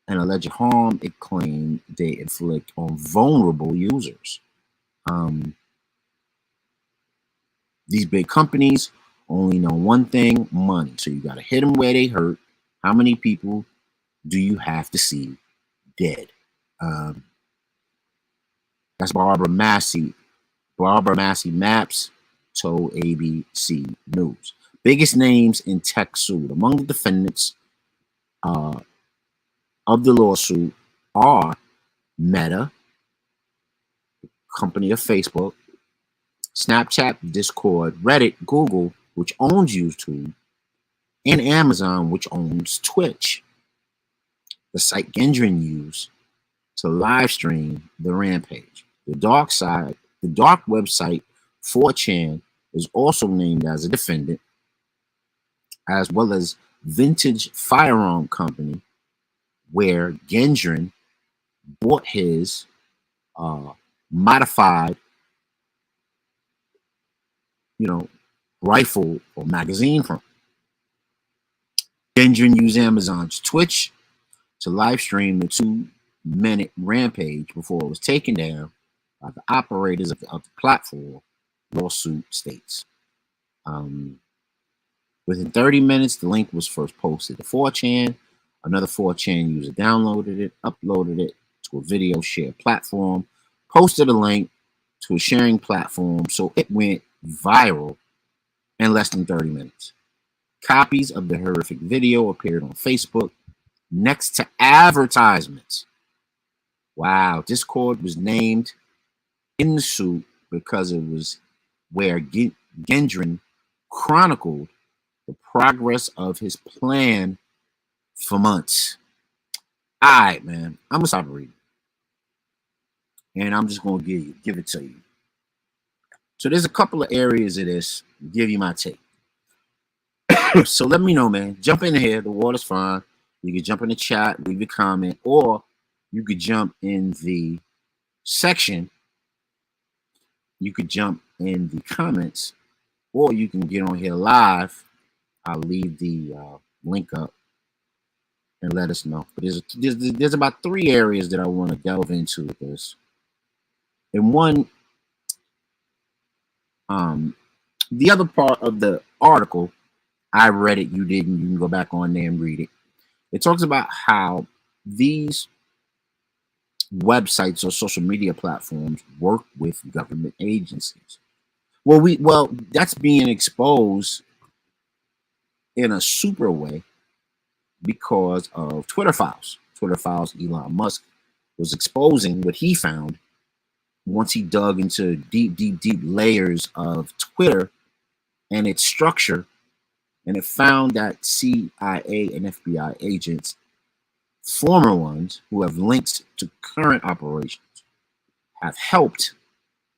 [SPEAKER 1] and alleged harm it claimed they inflict on vulnerable users. These big companies only know one thing: money. So you got to hit them where they hurt. How many people do you have to see dead? That's Barbara Massey. Barbara Massey Maps told ABC News. Biggest names in tech sued. Among the defendants of the lawsuit are Meta, company of Facebook, Snapchat, Discord, Reddit, Google, which owns YouTube, and Amazon, which owns Twitch. The site Gendron used to live stream the rampage. The dark website 4chan is also named as a defendant, as well as Vintage Firearm Company, where Gendron bought his modified, rifle or magazine from. Gendron used Amazon's Twitch to live stream the 2-minute rampage before it was taken down by the operators of the platform, lawsuit states. Within 30 minutes, the link was first posted to 4chan. Another 4chan user downloaded it, uploaded it to a video share platform, posted a link to a sharing platform, so it went viral in less than 30 minutes. Copies of the horrific video appeared on Facebook next to advertisements. Wow, Discord was named in the suit because it was where Gendron chronicled the progress of his plan for months. All right, man, I'm gonna stop reading, and I'm just gonna give it to you. So there's a couple of areas of this. Give you my take. So let me know, man. Jump in here. The water's fine. You can jump in the chat, leave a comment, or you could jump in the section. You could jump in the comments, or you can get on here live. I'll leave the link up and let us know. But there's about 3 areas that I want to delve into with this. And one, the other part of the article, I read it, you didn't. You can go back on there and read it. It talks about how these websites or social media platforms work with government agencies. Well, that's being exposed in a super way because of Twitter files. Twitter files, Elon Musk was exposing what he found once he dug into deep layers of Twitter and its structure, and it found that CIA and FBI agents, former ones who have links to current operations, have helped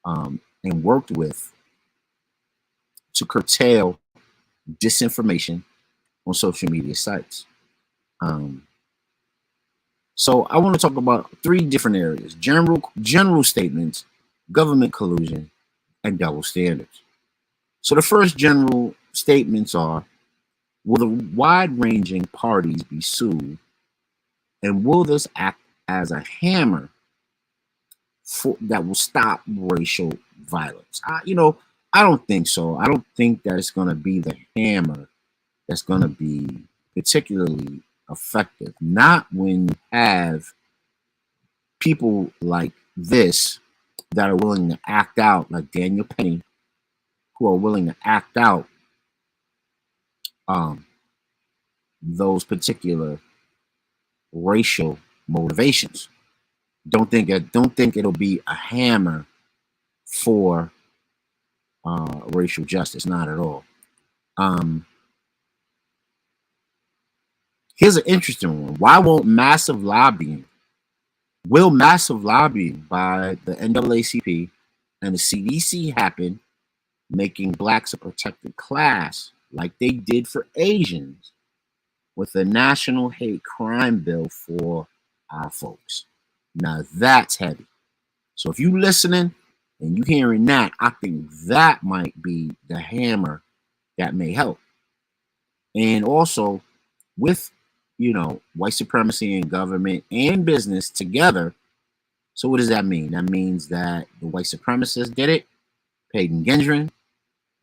[SPEAKER 1] and worked with to curtail disinformation on social media sites. So I want to talk about 3 different areas: general statements, government collusion, and double standards. So the first general statements are: will the wide-ranging parties be sued, and will this act as a hammer that will stop racial violence? I don't think so. I don't think that it's going to be the hammer that's going to be particularly effective. Not when you have people like this that are willing to act out, like Daniel Penny, who are willing to act out those particular racial motivations. Don't think it'll be a hammer for racial justice. Not at all. Here's an interesting one. Why won't massive lobbying? Will massive lobbying by the NAACP and the CDC happen, making blacks a protected class like they did for Asians with the national hate crime bill for our folks? Now that's heavy. So if you listening and you hearing that, I think that might be the hammer that may help. And also with, white supremacy and government and business together. So what does that mean? That means that the white supremacists did it, Peyton Gendron.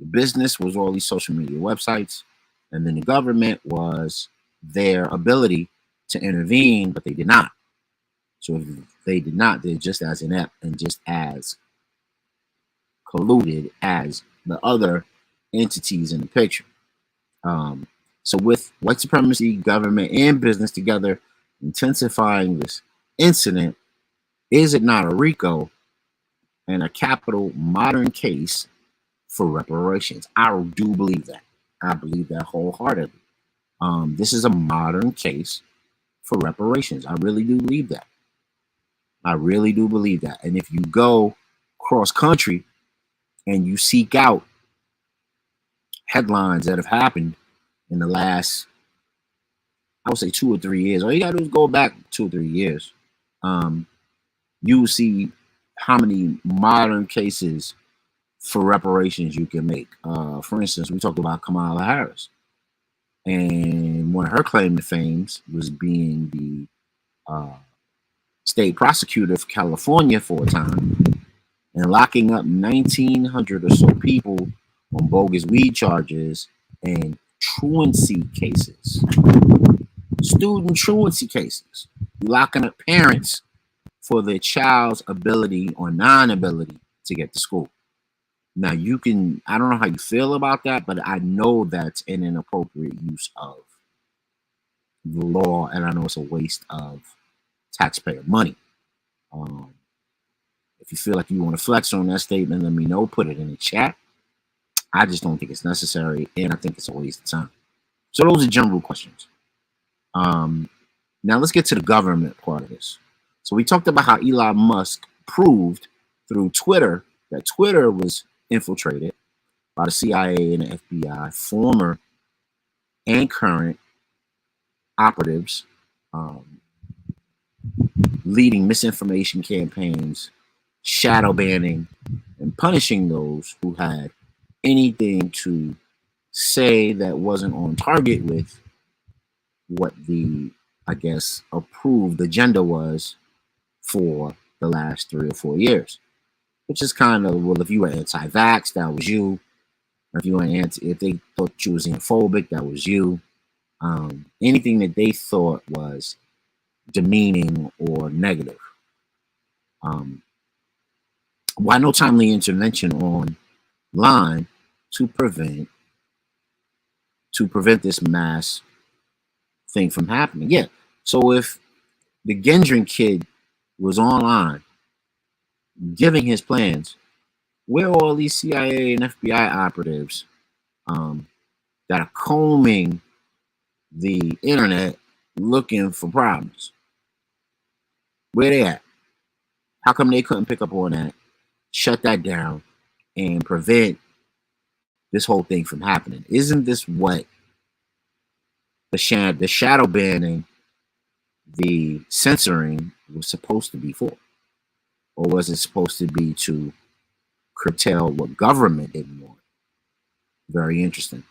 [SPEAKER 1] The business was all these social media websites, and then the government was their ability to intervene, but they did not. So if they did not, they're just as inept and just as colluded as the other entities in the picture. So with white supremacy, government, and business together intensifying this incident, is it not a RICO and a capital modern case for reparations? I do believe that. I believe that wholeheartedly. This is a modern case for reparations. I really do believe that. I really do believe that. And if you go cross country and you seek out headlines that have happened in the last, I would say 2 or 3 years, all you gotta do is go back 2 or 3 years. You will see how many modern cases for reparations you can make. For instance, we talked about Kamala Harris, and one of her claim to fame was being the state prosecutor for California for a time and locking up 1,900 or so people on bogus weed charges and truancy cases, student truancy cases, locking up parents for the child's ability or non-ability to get to school. Now I don't know how you feel about that, but I know that's an inappropriate use of the law, and I know it's a waste of taxpayer money. Um, if you feel like you want to flex on that statement, let me know. Put it in the chat. I just don't think it's necessary, and I think it's a waste of time. So those are general questions. Now let's get to the government part of this. So we talked about how Elon Musk proved through Twitter that Twitter was infiltrated by the CIA and the FBI, former and current operatives, leading misinformation campaigns, shadow banning, and punishing those who had anything to say that wasn't on target with what the, I guess, approved agenda was for the last 3 or 4 years. Which is kind of, well, if you were anti-vax, that was you. If you were if they thought you was xenophobic, that was you. Anything that they thought was demeaning or negative. Why no timely intervention online to prevent this mass thing from happening? Yeah. So if the Gendron kid was online giving his plans, where are all these CIA and FBI operatives that are combing the internet looking for problems? Where they at? How come they couldn't pick up on that, shut that down, and prevent this whole thing from happening? Isn't this what the shadow banning, the censoring was supposed to be for? Or was it supposed to be to curtail what government didn't want? Very interesting.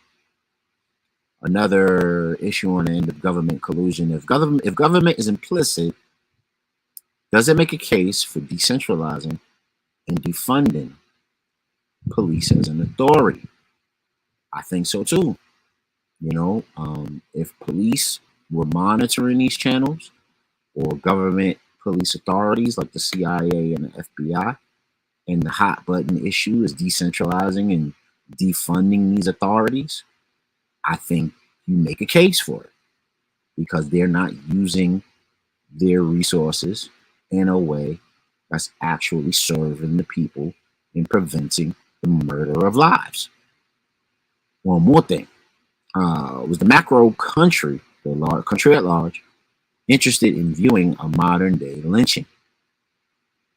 [SPEAKER 1] Another issue on the end of government collusion. If government is implicit, does it make a case for decentralizing and defunding police as an authority? I think so too. If police were monitoring these channels, or government police authorities like the CIA and the FBI, and the hot button issue is decentralizing and defunding these authorities, I think you make a case for it, because they're not using their resources in a way that's actually serving the people and preventing the murder of lives. One more thing. Was the macro country, the country at large, interested in viewing a modern day lynching?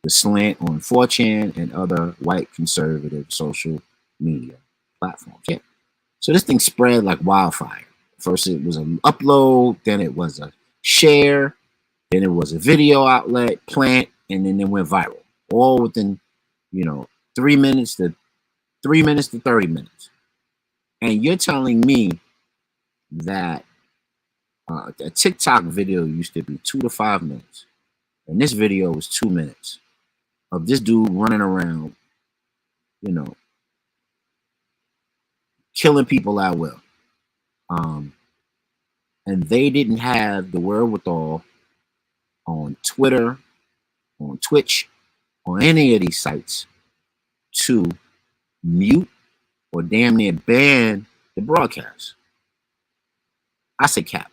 [SPEAKER 1] The slant on 4chan and other white conservative social media platforms. Yeah. So this thing spread like wildfire. First it was an upload, then it was a share, then it was a video outlet, plant, and then it went viral. All within, 3 minutes to 30 minutes. And you're telling me that a TikTok video used to be 2 to 5 minutes, and this video was 2 minutes of this dude running around, killing people at will. And they didn't have the wherewithal on Twitter, on Twitch, on any of these sites to mute or damn near ban the broadcast. I say cap.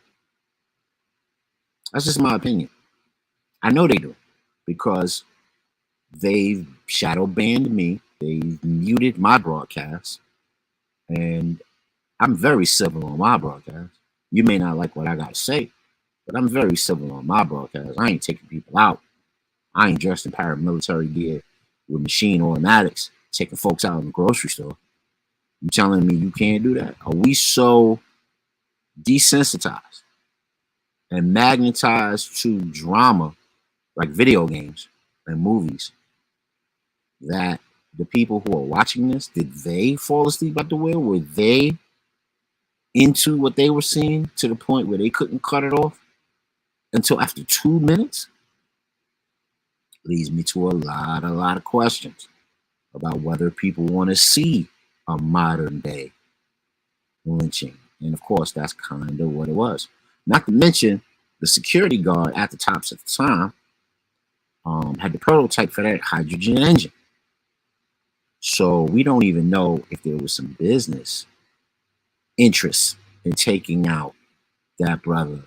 [SPEAKER 1] That's just my opinion. I know they do, because they've shadow banned me. They've muted my broadcast, and I'm very civil on my broadcast. You may not like what I got to say, but I'm very civil on my broadcast. I ain't taking people out. I ain't dressed in paramilitary gear with machine automatics, taking folks out in the grocery store. You telling me you can't do that? Are we so desensitized and magnetized to drama, like video games and movies, that the people who are watching this, did they fall asleep at the wheel? Were they into what they were seeing to the point where they couldn't cut it off until after 2 minutes? Leads me to a lot of questions about whether people want to see a modern day lynching. And of course, that's kind of what it was. Not to mention the security guard at the Tops at the time had the prototype for that hydrogen engine. So we don't even know if there was some business interest in taking out that brother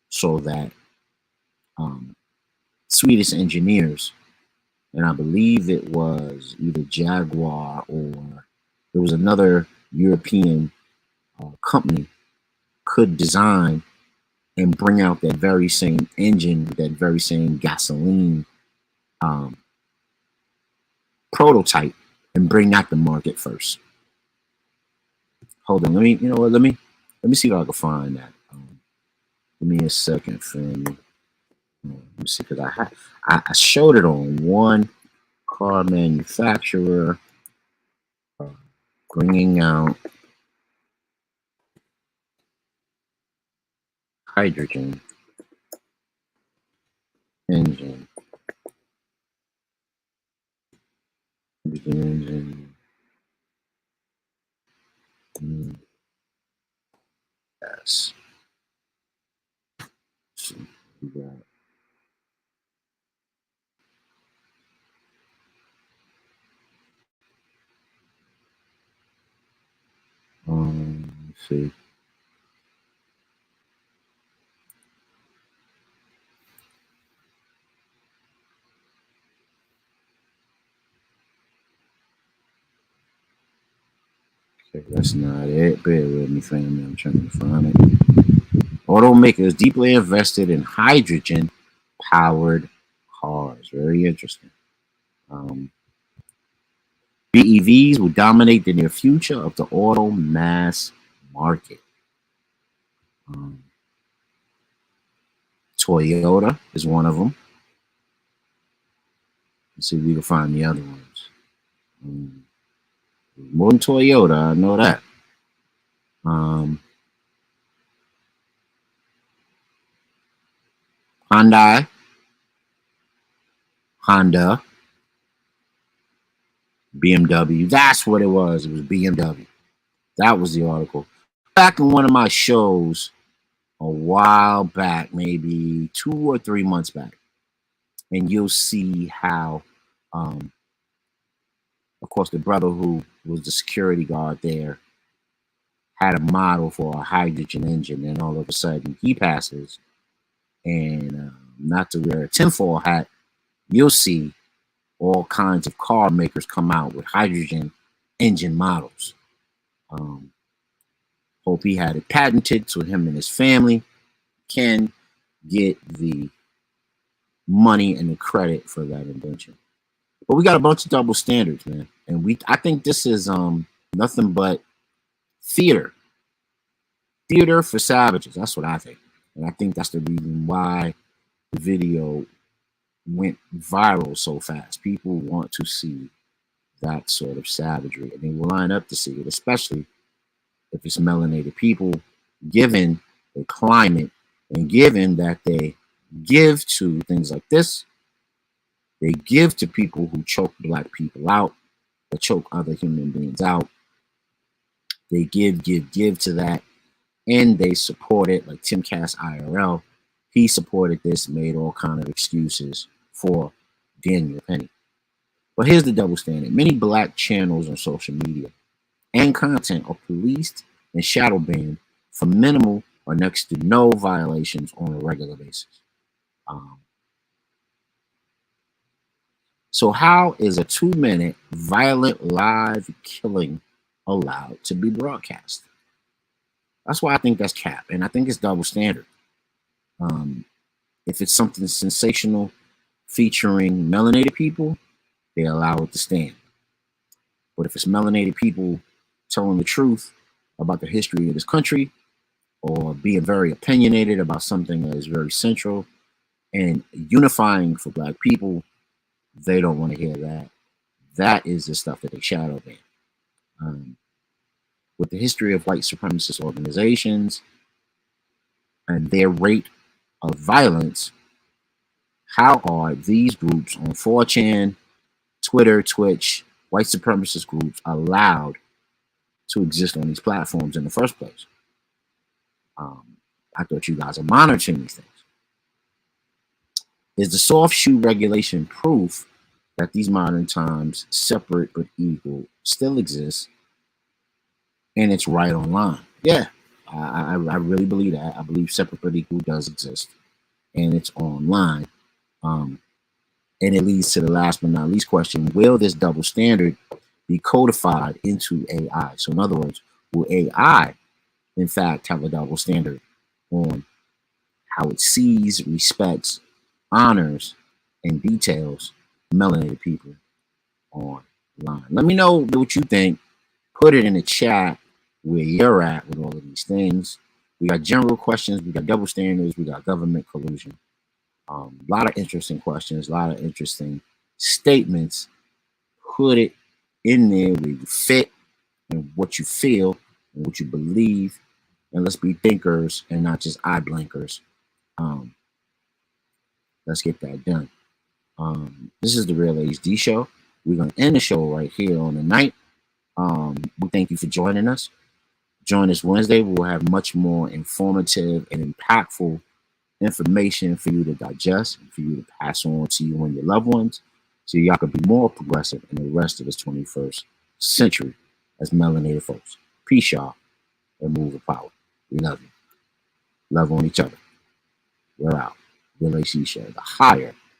[SPEAKER 1] so that um, Swedish engineers, and I believe it was either Jaguar or there was another European company, could design and bring out that very same engine, that very same gasoline um, prototype, and bring that to market first. Hold on, let me, you know what? Let me see if I can find that. Give me a second, family. Let me see, because I showed it on one car manufacturer bringing out hydrogen engine. Hydrogen engine. Yes. So we got let's see. Okay, that's not it. Bear with me, family. I'm trying to find it. Automakers deeply invested in hydrogen powered cars. Very interesting. Um, BEVs will dominate the near future of the auto mass market. Um, Toyota is one of them. Let's see if we can find the other ones. Um, More than Toyota, I know that. Um, Hyundai, Honda, BMW. That's what it was. It was BMW. That was the article. Back in one of my shows a while back, maybe 2 or 3 months back, and you'll see how, um, of course, the brother who was the security guard there had a model for a hydrogen engine, and all of a sudden he passes, and not to wear a tinfoil hat, you'll see all kinds of car makers come out with hydrogen engine models. Um, Hope he had it patented so him and his family can get the money and the credit for that invention. But we got a bunch of double standards, man, and I think this is nothing but theater, theater for savages. That's what I think, and I think that's the reason why the video went viral so fast. People want to see that sort of savagery, and they will line up to see it, especially if it's melanated people, given the climate and given that they give to things like this. They give to people who choke black people out, or choke other human beings out. They give to that, and they support it. Like Tim Cass IRL, he supported this, made all kind of excuses for Daniel Penny. But here's the double standard. Many black channels on social media and content are policed and shadow banned for minimal or next to no violations on a regular basis. Um, so how is a 2-minute violent live killing allowed to be broadcast? That's why I think that's cap, and I think it's double standard. Um, if it's something sensational featuring melanated people, they allow it to stand. But if it's melanated people telling the truth about the history of this country, or being very opinionated about something that is very central and unifying for black people, they don't want to hear that. That is the stuff that they shadow ban. With the history of white supremacist organizations and their rate of violence, how are these groups on 4chan, Twitter, Twitch, white supremacist groups allowed to exist on these platforms in the first place? I thought you guys are monitoring these things. Is the soft shoe regulation proof that these modern times, separate but equal, still exist, and it's right online? Yeah, I really believe that. I believe separate but equal does exist, and it's online. Um, and it leads to the last but not least question: will this double standard be codified into AI? So, in other words, will AI, in fact, have a double standard on how it sees, respects, honors, and details melanated people online? Let me know what you think. Put it in the chat where you're at with all of these things. We got general questions, we got double standards, we got government collusion. A lot of interesting questions, a lot of interesting statements. Put it in there where you fit and what you feel and what you believe. And let's be thinkers and not just eye blinkers. Um, let's get that done. This is the Real HD Show. We're going to end the show right here on the night. We thank you for joining us. Join us Wednesday. We'll have much more informative and impactful information for you to digest and for you to pass on to you and your loved ones so y'all can be more progressive in the rest of this 21st century as melanated folks. Peace, y'all, and move with power. We love you. Love on each other. We're out. Real HD Show, the higher